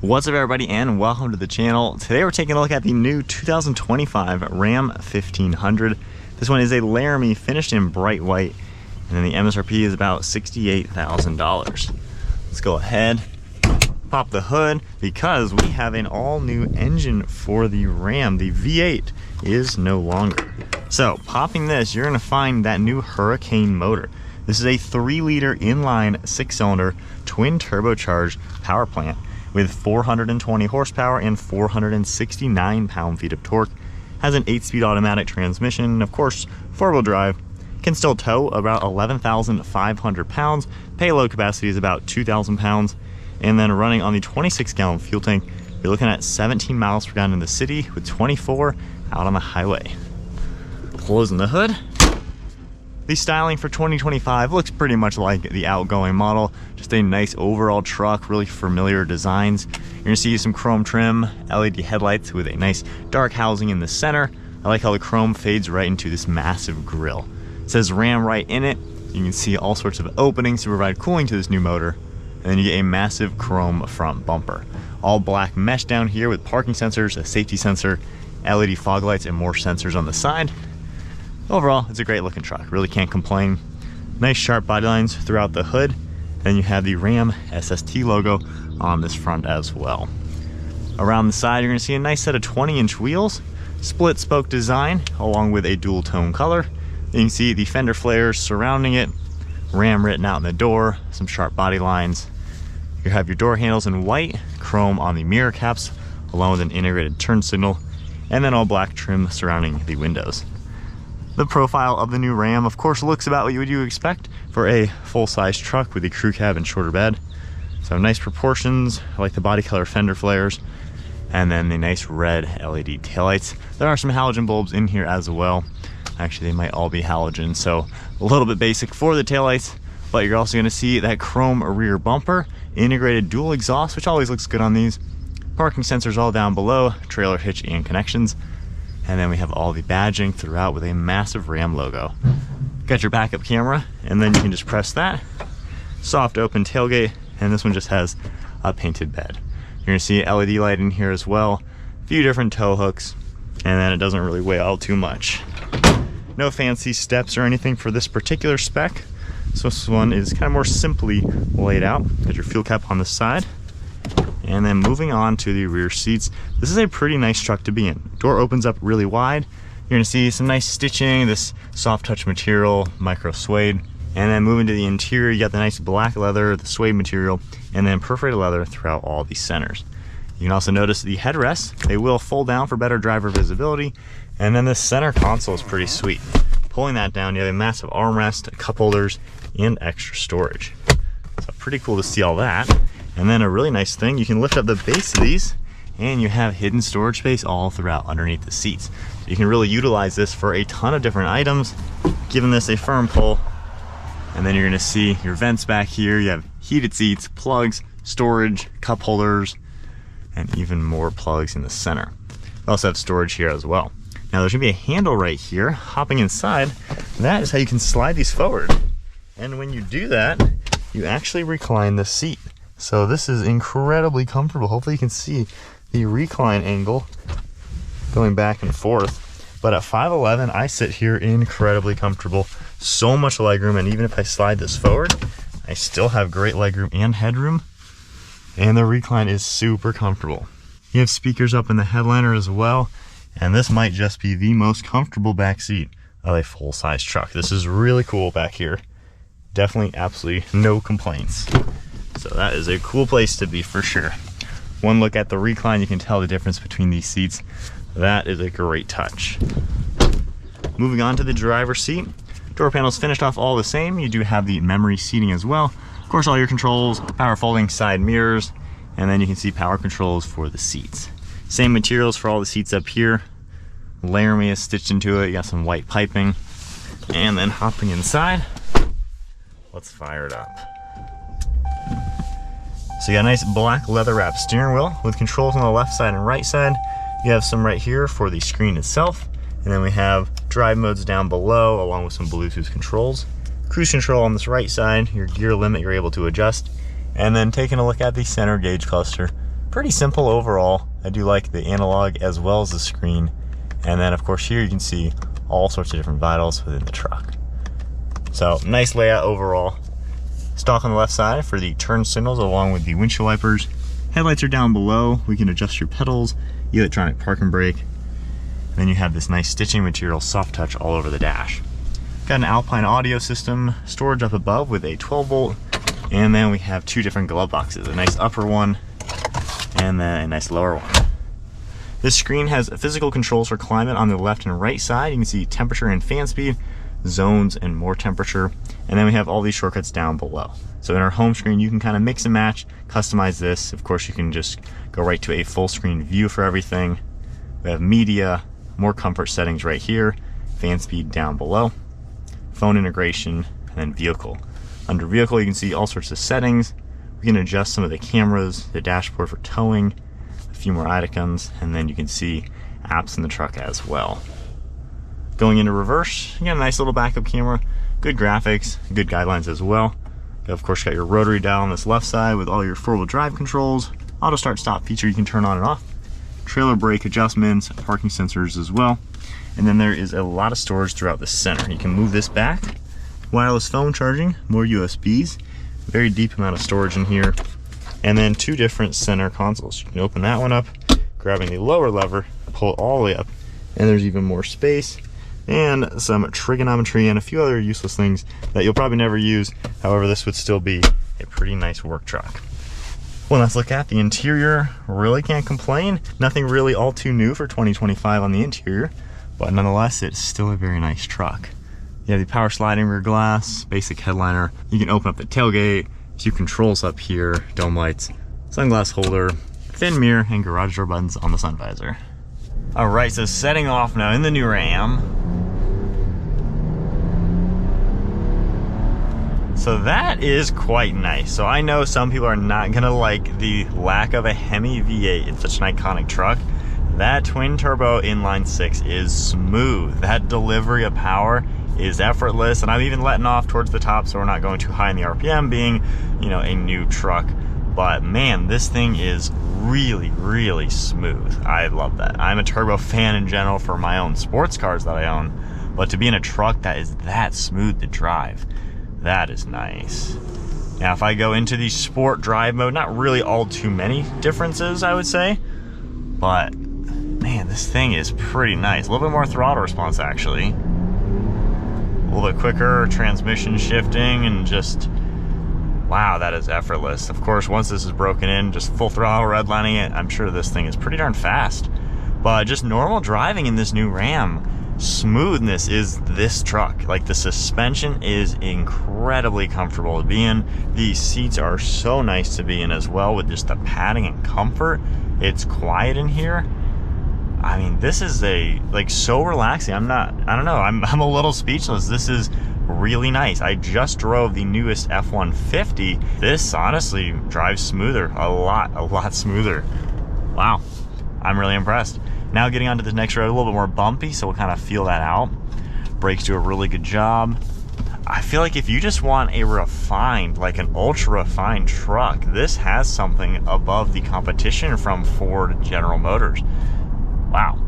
What's up everybody and welcome to the channel. Today we're taking a look at the new 2025 Ram 1500. This one is a Laramie finished in bright white and then the MSRP is about $68,000. Let's go ahead, pop the hood because we have an all new engine for the Ram. The V8 is no longer. So popping this, you're gonna find that new Hurricane motor. This is a 3-liter inline 6-cylinder twin turbocharged power plant with 420 horsepower and 469 pound-feet of torque. Has an 8-speed automatic transmission, and of course, 4-wheel drive. Can still tow about 11,500 pounds. Payload capacity is about 2,000 pounds. And then running on the 26-gallon fuel tank, you're looking at 17 miles per gallon in the city with 24 out on the highway. Closing the hood. The styling for 2025 looks pretty much like the outgoing model. Just a nice overall truck, really familiar designs. You're gonna see some chrome trim, LED headlights with a nice dark housing in the center. I like how the chrome fades right into this massive grille. It says Ram right in it. You can see all sorts of openings to provide cooling to this new motor. And then you get a massive chrome front bumper. All black mesh down here with parking sensors, a safety sensor, LED fog lights, and more sensors on the side. Overall, it's a great looking truck, really can't complain. Nice sharp body lines throughout the hood. Then you have the Ram SST logo on this front as well. Around the side, you're gonna see a nice set of 20-inch wheels, split spoke design, along with a dual tone color. You can see the fender flares surrounding it, Ram written out in the door, some sharp body lines. You have your door handles in white, chrome on the mirror caps, along with an integrated turn signal, and then all black trim surrounding the windows. The profile of the new Ram, of course, looks about what you would expect for a full-size truck with a crew cab and shorter bed. So nice proportions. I like the body color fender flares, and then the nice red LED taillights. There are some halogen bulbs in here as well. Actually, they might all be halogen, so a little bit basic for the taillights, but you're also gonna see that chrome rear bumper, integrated dual exhaust, which always looks good on these. Parking sensors all down below, trailer hitch and connections. And then we have all the badging throughout with a massive Ram logo. Got your backup camera, and then you can just press that. Soft open tailgate, and this one just has a painted bed. You're gonna see an LED light in here as well, a few different tow hooks, and then it doesn't really weigh out too much. No fancy steps or anything for this particular spec. So this one is kind of more simply laid out. Got your fuel cap on the side. And then moving on to the rear seats, this is a pretty nice truck to be in. Door opens up really wide. You're gonna see some nice stitching, this soft touch material, micro suede. And then moving to the interior, you got the nice black leather, the suede material, and then perforated leather throughout all the centers. You can also notice the headrests. They will fold down for better driver visibility. And then the center console is pretty sweet. Pulling that down, you have a massive armrest, cup holders, and extra storage. So pretty cool to see all that. And then a really nice thing, you can lift up the base of these and you have hidden storage space all throughout underneath the seats. So you can really utilize this for a ton of different items, giving this a firm pull. And then you're gonna see your vents back here. You have heated seats, plugs, storage, cup holders, and even more plugs in the center. We also have storage here as well. Now there's gonna be a handle right here. Hopping inside, that is how you can slide these forward. And when you do that, you actually recline the seat. So this is incredibly comfortable. Hopefully you can see the recline angle going back and forth. But at 5'11", I sit here incredibly comfortable. So much legroom, and even if I slide this forward, I still have great legroom and headroom. And the recline is super comfortable. You have speakers up in the headliner as well. And this might just be the most comfortable back seat of a full-size truck. This is really cool back here. Definitely absolutely no complaints. So that is a cool place to be for sure. One look at the recline, you can tell the difference between these seats. That is a great touch. Moving on to the driver's seat. Door panels finished off all the same. You do have the memory seating as well. Of course, all your controls, power folding side mirrors, and then you can see power controls for the seats. Same materials for all the seats up here. Laramie is stitched into it. You got some white piping. And then hopping inside, let's fire it up. So you got a nice black leather wrapped steering wheel with controls on the left side and right side. You have some right here for the screen itself. And then we have drive modes down below along with some Bluetooth controls. Cruise control on this right side, your gear limit you're able to adjust. And then taking a look at the center gauge cluster, pretty simple overall. I do like the analog as well as the screen. And then of course here you can see all sorts of different vitals within the truck. So nice layout overall. Stock on the left side for the turn signals along with the windshield wipers. Headlights are down below. We can adjust your pedals, electronic park and brake. And then you have this nice stitching material, soft touch all over the dash. Got an Alpine audio system, storage up above with a 12 volt. And then we have two different glove boxes, a nice upper one and then a nice lower one. This screen has physical controls for climate on the left and right side. You can see temperature and fan speed, zones and more temperature. And then we have all these shortcuts down below. So in our home screen, you can kind of mix and match, customize this. Of course, you can just go right to a full screen view for everything. We have media, more comfort settings right here, fan speed down below, phone integration, and then vehicle. Under vehicle, you can see all sorts of settings. We can adjust some of the cameras, the dashboard for towing, a few more icons, and then you can see apps in the truck as well. Going into reverse, you got a nice little backup camera, good graphics, good guidelines as well. You of course got your rotary dial on this left side with all your four-wheel drive controls, auto start stop feature you can turn on and off, trailer brake adjustments, parking sensors as well. And then there is a lot of storage throughout the center. You can move this back, wireless phone charging, more USBs, very deep amount of storage in here, and then two different center consoles. You can open that one up, grabbing the lower lever, pull it all the way up, and there's even more space, and some trigonometry and a few other useless things that you'll probably never use. However, this would still be a pretty nice work truck. Well, let's look at the interior. Really can't complain. Nothing really all too new for 2025 on the interior, but nonetheless, it's still a very nice truck. You have the power sliding rear glass, basic headliner. You can open up the tailgate, a few controls up here, dome lights, sunglass holder, thin mirror, and garage door buttons on the sun visor. All right, so setting off now in the new Ram. So that is quite nice. So I know some people are not gonna like the lack of a HEMI V8 in such an iconic truck. That twin turbo inline six is smooth. That delivery of power is effortless, and I'm even letting off towards the top so we're not going too high in the RPM, being, you know, a new truck. But man, this thing is really, really smooth. I love that. I'm a turbo fan in general for my own sports cars that I own, but to be in a truck that is that smooth to drive, that is nice. Now, if I go into the sport drive mode, not really all too many differences, I would say, but man, this thing is pretty nice. A little bit more throttle response, actually. A little bit quicker transmission shifting, and just, wow, that is effortless. Of course, once this is broken in, just full throttle redlining it, I'm sure this thing is pretty darn fast. But just normal driving in this new Ram, smoothness is this truck. Like, the suspension is incredibly comfortable to be in. These seats are so nice to be in as well, with just the padding and comfort. It's quiet in here. I mean, this is so relaxing. I'm a little speechless. This is really nice. I just drove the newest F-150. This honestly drives smoother, a lot smoother. Wow, I'm really impressed. Now getting onto the next road, a little bit more bumpy, so we'll kind of feel that out. Brakes do a really good job. I feel like if you just want a refined, like an ultra refined truck, this has something above the competition from Ford General Motors. Wow.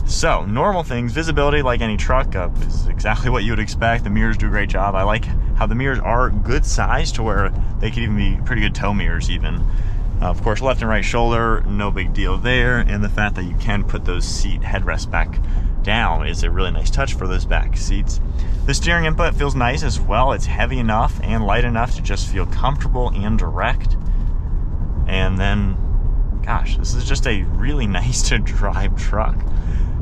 So, normal things, visibility like any truck is exactly what you would expect. The mirrors do a great job. I like how the mirrors are good size to where they could even be pretty good tow mirrors even. Of course, left and right shoulder, no big deal there. And the fact that you can put those seat headrests back down is a really nice touch for those back seats. The steering input feels nice as well. It's heavy enough and light enough to just feel comfortable and direct. And then, gosh, this is just a really nice to drive truck.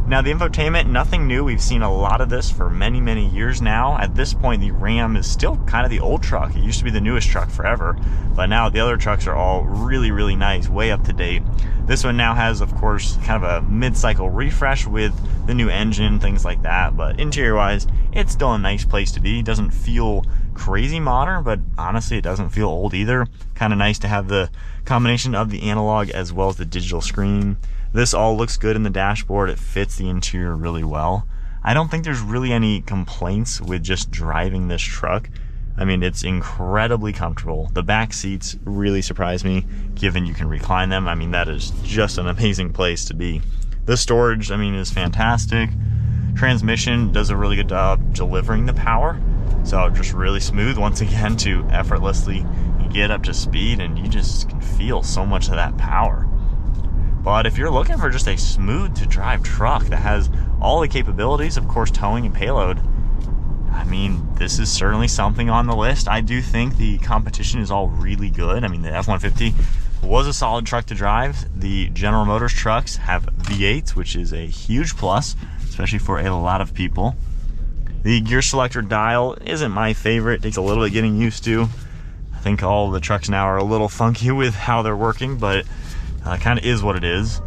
Now, the infotainment, nothing new. We've seen a lot of this for many, many years now. At this point, the Ram is still kind of the old truck. It used to be the newest truck forever, but now the other trucks are all really, really nice, way up to date. This one now has, of course, kind of a mid-cycle refresh with the new engine, things like that, but interior-wise, it's still a nice place to be. It doesn't feel crazy modern, but honestly, it doesn't feel old either. Kind of nice to have the combination of the analog as well as the digital screen. This all looks good in the dashboard. It fits the interior really well. I don't think there's really any complaints with just driving this truck. I mean, it's incredibly comfortable. The back seats really surprised me, given you can recline them. I mean, that is just an amazing place to be. The storage, I mean, is fantastic. Transmission does a really good job delivering the power. So just really smooth, once again, to effortlessly get up to speed, and you just can feel so much of that power. But if you're looking for just a smooth to drive truck that has all the capabilities, of course, towing and payload, I mean, this is certainly something on the list. I do think the competition is all really good. I mean, the F-150 was a solid truck to drive. The General Motors trucks have V8s, which is a huge plus, especially for a lot of people. The gear selector dial isn't my favorite. It takes a little bit getting used to. I think all the trucks now are a little funky with how they're working, but it kind of is what it is.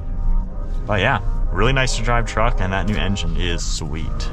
But yeah, really nice to drive truck, and that new engine is sweet.